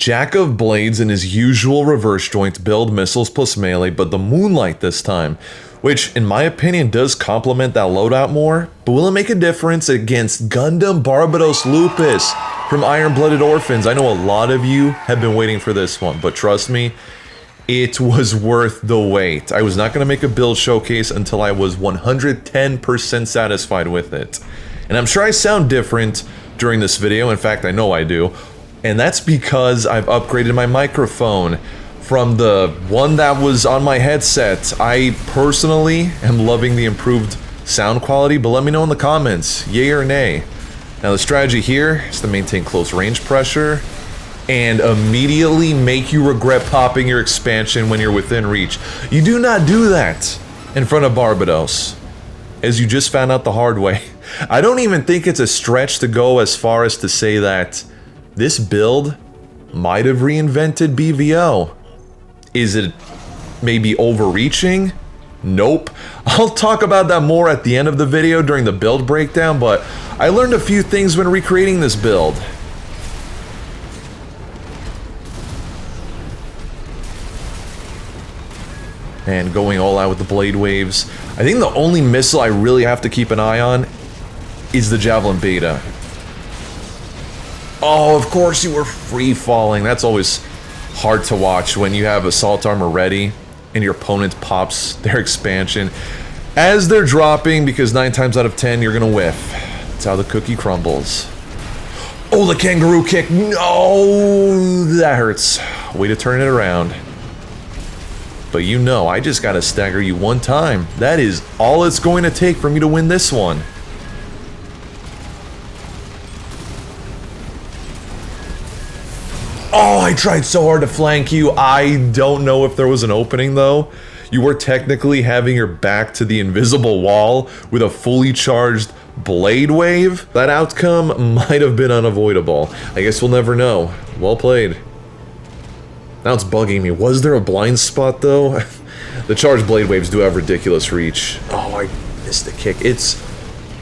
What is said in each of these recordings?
Jack of Blades in his usual reverse joint build, missiles plus melee, but the Moonlight this time, which in my opinion does complement that loadout more, but will it make a difference against Gundam Barbatos Lupus from Blooded Orphans? I know a lot of you have been waiting for this one, but trust me, it was worth the wait. I was not going to make a build showcase until I was 110% satisfied with it. And I'm sure I sound different during this video, in fact I know I do, and that's because I've upgraded my microphone from the one that was on my headset. I personally am loving the improved sound quality, but let me know in the comments, yay or nay. Now the strategy here is to maintain close range pressure and immediately make you regret popping your expansion when you're within reach. You do not do that in front of Barbatos, as you just found out the hard way. I don't even think it's a stretch to go as far as to say that this build might have reinvented BVO. Is it maybe overreaching? Nope. I'll talk about that more at the end of the video during the build breakdown, but I learned a few things when recreating this build. And going all out with the blade waves. I think the only missile I really have to keep an eye on is the Javelin Beta. Oh, of course you were free falling. That's always hard to watch when you have assault armor ready and your opponent pops their expansion as they're dropping, because 9 times out of 10 you're gonna whiff. That's how the cookie crumbles. Oh, the kangaroo kick. No, that hurts. Way to turn it around. But you know, I just gotta stagger you one time. That is all it's going to take for me to win this one. Oh, I tried so hard to flank you. I don't know if there was an opening though. You were technically having your back to the invisible wall with a fully charged blade wave. That outcome might have been unavoidable. I guess we'll never know. Well played. Now it's bugging me. Was there a blind spot though? The charged blade waves do have ridiculous reach. Oh, I missed the kick. It's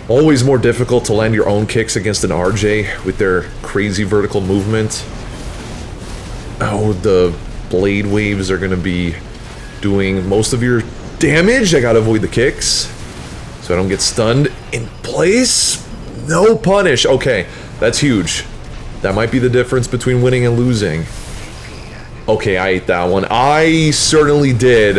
always more difficult to land your own kicks against an RJ with their crazy vertical movement. Oh, the blade waves are gonna be doing most of your damage. I gotta avoid the kicks so I don't get stunned in place. No punish. Okay, that's huge. That might be the difference between winning and losing. Okay, I ate that one. I certainly did.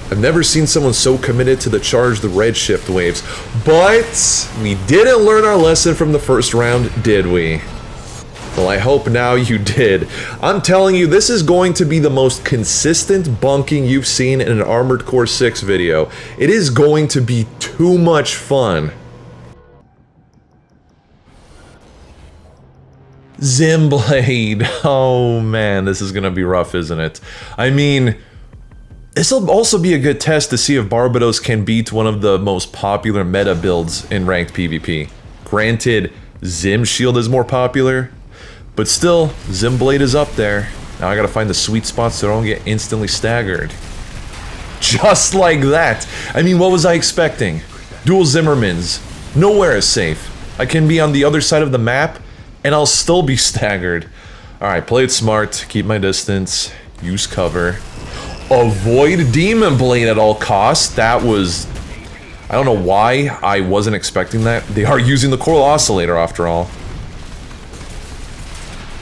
I've never seen someone so committed to the charged redshift waves, but we didn't learn our lesson from the first round, did we? Well, I hope now you did. I'm telling you, this is going to be the most consistent bunking you've seen in an Armored Core 6 video. It is going to be too much fun. Zimblade. Oh man, this is gonna be rough, isn't it? I mean, this'll also be a good test to see if Barbatos can beat one of the most popular meta builds in ranked PvP. Granted, Zim Shield is more popular, but still, Zimblade is up there. Now I gotta find the sweet spots so I don't get instantly staggered. Just like that! I mean, what was I expecting? Dual Zimmermans. Nowhere is safe. I can be on the other side of the map, and I'll still be staggered. Alright, play it smart, keep my distance, use cover. Avoid Demon Blade at all costs. That was... I don't know why I wasn't expecting that. They are using the Coral Oscillator after all.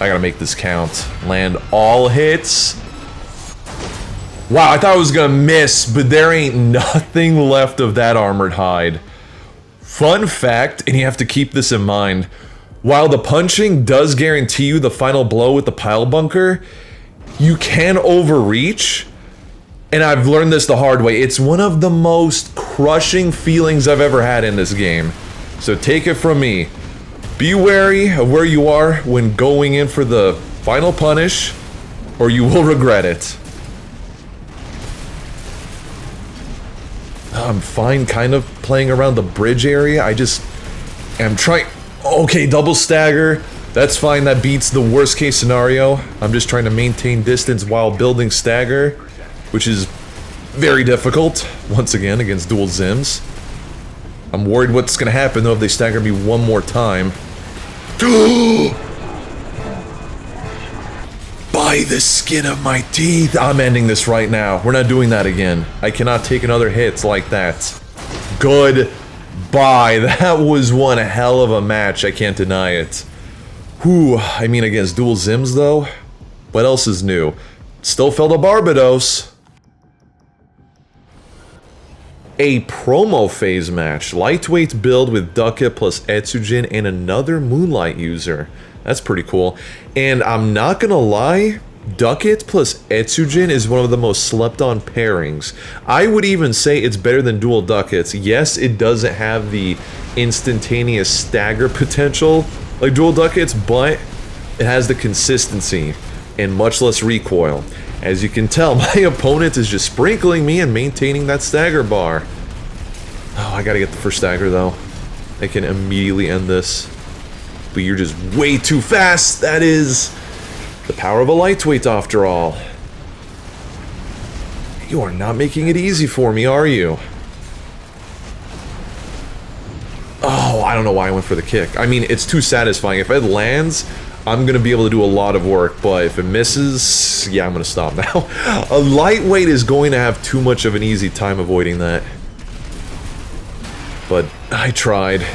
I gotta make this count. Land all hits. Wow, I thought I was gonna miss, but there ain't nothing left of that armored hide. Fun fact, and you have to keep this in mind, while the punching does guarantee you the final blow with the pile bunker, you can overreach, and I've learned this the hard way. It's one of the most crushing feelings I've ever had in this game. So take it from me. Be wary of where you are when going in for the final punish, or you will regret it. I'm fine kind of playing around the bridge area. I just am trying... Okay, double stagger. That's fine. That beats the worst case scenario. I'm just trying to maintain distance while building stagger, which is very difficult, once again, against dual Zims. I'm worried what's gonna happen though if they stagger me one more time. By the skin of my teeth. I'm ending this right now. We're not doing that again. I cannot take another hit like that. Goodbye. That was one hell of a match. I can't deny it. Whew. I mean, against dual Zims, though? What else is new? Still felt a Barbatos. A promo phase match. Lightweight build with Ducat plus Etsujin and another Moonlight user. That's pretty cool. And I'm not gonna lie, Ducat plus Etsujin is one of the most slept on pairings. I would even say it's better than dual Ducats. Yes, it doesn't have the instantaneous stagger potential like dual Ducats, but it has the consistency and much less recoil. As you can tell, my opponent is just sprinkling me and maintaining that stagger bar. Oh, I gotta get the first stagger though. I can immediately end this. But you're just way too fast. That is the power of a lightweight after all. You are not making it easy for me, are you? Oh, I don't know why I went for the kick. I mean, it's too satisfying. If it lands, I'm gonna be able to do a lot of work, but if it misses, yeah, I'm gonna stop now. A lightweight is going to have too much of an easy time avoiding that. But I tried.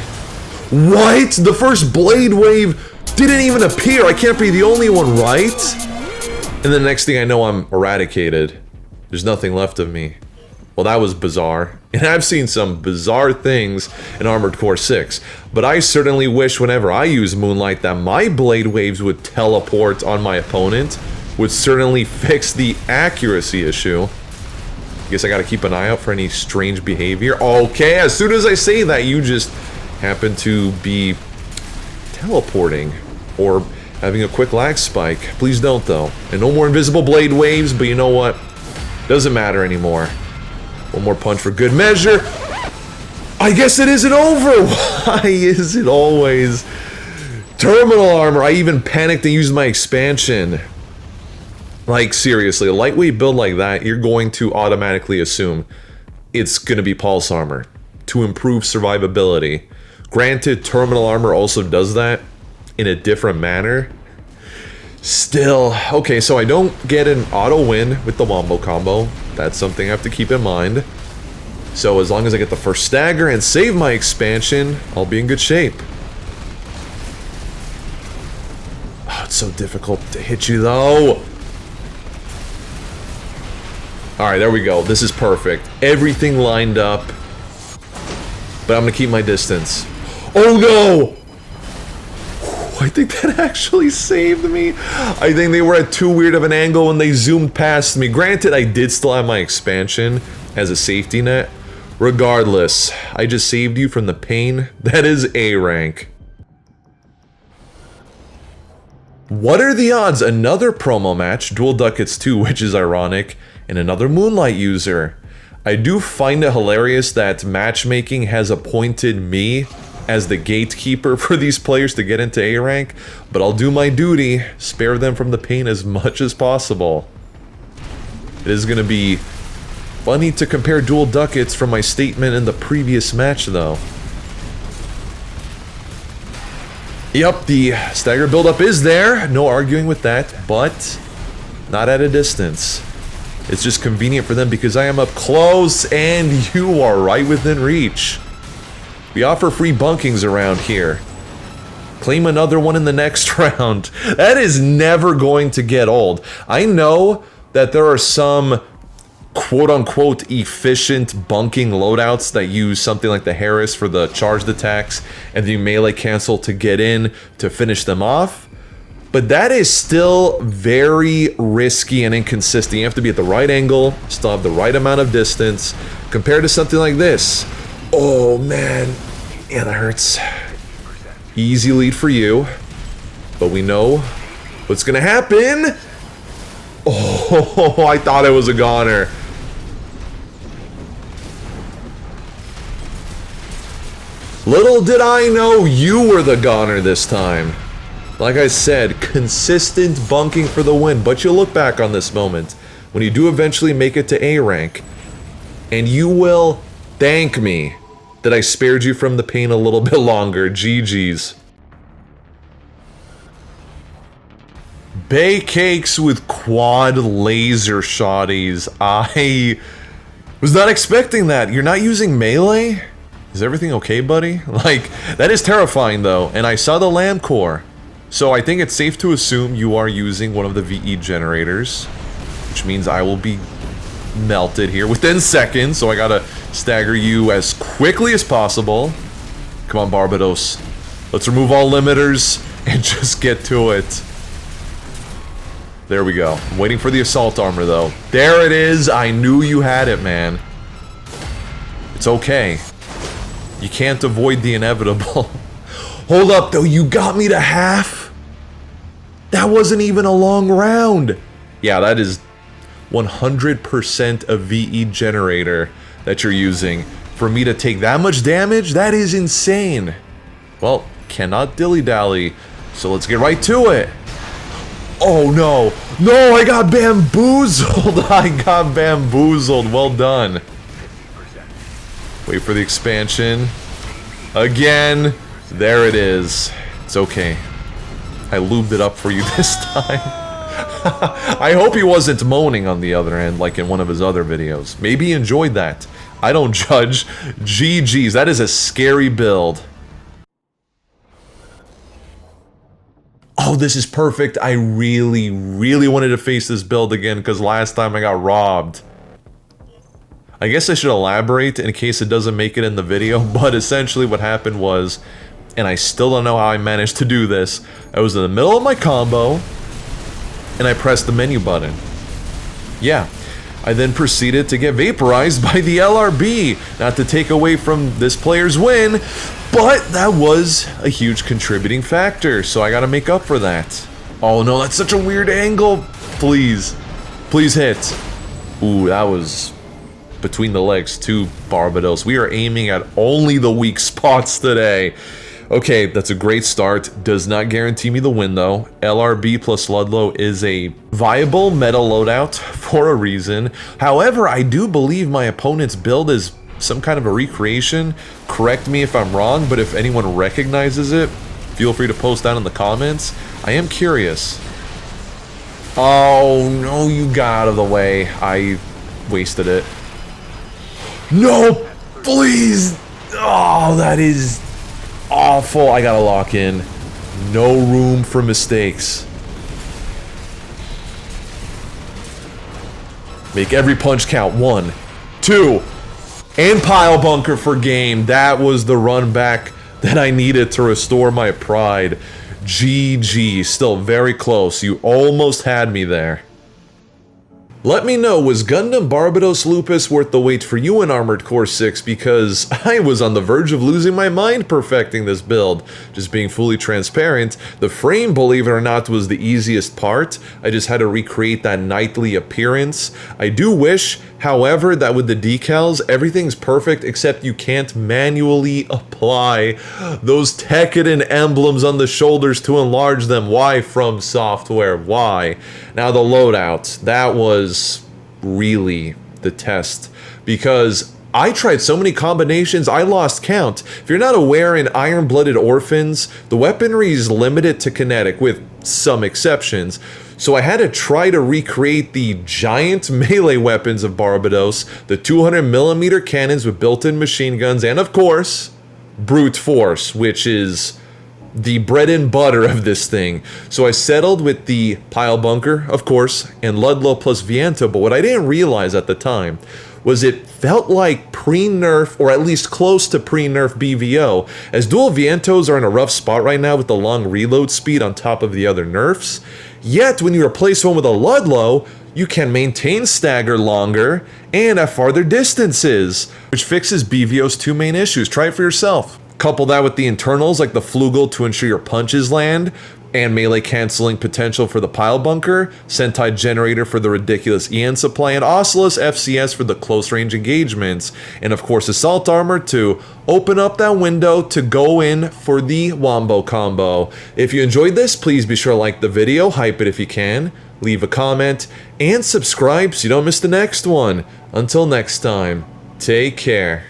What? The first blade wave didn't even appear. I can't be the only one, right? And the next thing I know, I'm eradicated. There's nothing left of me. Well, that was bizarre. And I've seen some bizarre things in Armored Core 6. But I certainly wish whenever I use Moonlight that my blade waves would teleport on my opponent. Would certainly fix the accuracy issue. I guess I gotta keep an eye out for any strange behavior. Okay, as soon as I say that, you just happen to be teleporting. Or having a quick lag spike. Please don't, though. And no more invisible blade waves, but you know what? Doesn't matter anymore. One more punch for good measure. I guess it isn't over. Why is it always terminal armor? I even panicked and used my expansion. Like, seriously, a lightweight build like that, you're going to automatically assume it's going to be pulse armor to improve survivability. Granted, terminal armor also does that in a different manner. Still, okay, so I don't get an auto win with the wombo combo. That's something I have to keep in mind. So as long as I get the first stagger and save my expansion, I'll be in good shape. Oh, it's so difficult to hit you though. Alright, there we go. This is perfect. Everything lined up. But I'm gonna keep my distance. Oh no! I think that actually saved me. I think they were at too weird of an angle when they zoomed past me. Granted, I did still have my expansion as a safety net. Regardless, I just saved you from the pain that is A rank. What are the odds? Another promo match, Dual Ducats 2, which is ironic, and another Moonlight user. I do find it hilarious that matchmaking has appointed me as the gatekeeper for these players to get into A rank, but I'll do my duty, spare them from the pain as much as possible. It is going to be funny to compare dual Ducats from my statement in the previous match, though. Yep, the stagger buildup is there, no arguing with that, but not at a distance. It's just convenient for them because I am up close and you are right within reach. We offer free bunkings around here. Claim another one in the next round. That is never going to get old. I know that there are some quote-unquote efficient bunking loadouts that use something like the Harris for the charged attacks and the melee cancel to get in to finish them off. But that is still very risky and inconsistent. You have to be at the right angle, still have the right amount of distance, compared to something like this. Oh man, yeah, that hurts. Easy lead for you, but we know what's gonna happen. Oh, I thought it was a goner. Little did I know you were the goner this time. Like I said, consistent bunking for the win, but you'll look back on this moment when you do eventually make it to A rank, and you will thank me that I spared you from the pain a little bit longer. GG's. Bay cakes with quad laser shotties. I was not expecting that. You're not using melee? Is everything okay, buddy? Like, that is terrifying, though. And I saw the lamb core. So I think it's safe to assume you are using one of the VE generators. Which means I will be melted here within seconds. So I gotta stagger you as quickly as possible. Come on, Barbatos. Let's remove all limiters and just get to it. There we go. I'm waiting for the assault armor, though. There it is. I knew you had it, man. It's okay. You can't avoid the inevitable. Hold up, though. You got me to half? That wasn't even a long round. Yeah, that is 100% a VE generator that you're using. For me to take that much damage, that is insane. Well, cannot dilly-dally. So let's get right to it. Oh no, no, I got bamboozled. I got bamboozled. Well done. Wait for the expansion. Again. There it is. It's okay. I lubed it up for you this time. I hope he wasn't moaning on the other end like in one of his other videos. Maybe he enjoyed that. I don't judge. GG's. That is a scary build. Oh, this is perfect. I really, really wanted to face this build again because last time I got robbed. I guess I should elaborate in case it doesn't make it in the video, but essentially what happened was, and I still don't know how I managed to do this, I was in the middle of my combo, and I pressed the menu button. Yeah. I then proceeded to get vaporized by the LRB, not to take away from this player's win, but that was a huge contributing factor, so I gotta make up for that. Oh no, that's such a weird angle. Please. Please hit. Ooh, that was between the legs too, Barbatos. We are aiming at only the weak spots today. Okay, that's a great start. Does not guarantee me the win, though. LRB plus Ludlow is a viable meta loadout for a reason. However, I do believe my opponent's build is some kind of a recreation. Correct me if I'm wrong, but if anyone recognizes it, feel free to post down in the comments. I am curious. Oh, no, you got out of the way. I wasted it. No, please. Oh, that is awful. I gotta lock in. No room for mistakes. Make every punch count. 1, 2, and pile bunker for game. That was the run back that I needed to restore my pride. GG. Still very close. You almost had me there. Let me know, was Gundam Barbatos Lupus worth the wait for you in Armored Core 6? Because I was on the verge of losing my mind perfecting this build. Just being fully transparent, the frame, believe it or not, was the easiest part. I just had to recreate that knightly appearance. I do wish, however, that with the decals, everything's perfect except you can't manually apply those Tekkadan emblems on the shoulders to enlarge them. Why From Software? Why? Now the loadout, that was really the test, because I tried so many combinations I lost count. If you're not aware, in Blooded Orphans, the weaponry is limited to kinetic with some exceptions. So I had to try to recreate the giant melee weapons of Barbatos, the 200mm cannons with built-in machine guns, and of course, brute force, which is the bread and butter of this thing. So I settled with the pile bunker, of course, and Ludlow plus Viento, but what I didn't realize at the time was it felt like pre-nerf, or at least close to pre-nerf BVO, as dual Vientos are in a rough spot right now with the long reload speed on top of the other nerfs. Yet, when you replace one with a Ludlow, you can maintain stagger longer and at farther distances, which fixes BVO's two main issues. Try it for yourself. Couple that with the internals like the Flugel to ensure your punches land, and melee canceling potential for the pile bunker, Sentai generator for the ridiculous EN supply, and Ocelus FCS for the close range engagements, and of course assault armor to open up that window to go in for the Wombo combo. If you enjoyed this, please be sure to like the video, hype it if you can, leave a comment, and subscribe so you don't miss the next one. Until next time, take care.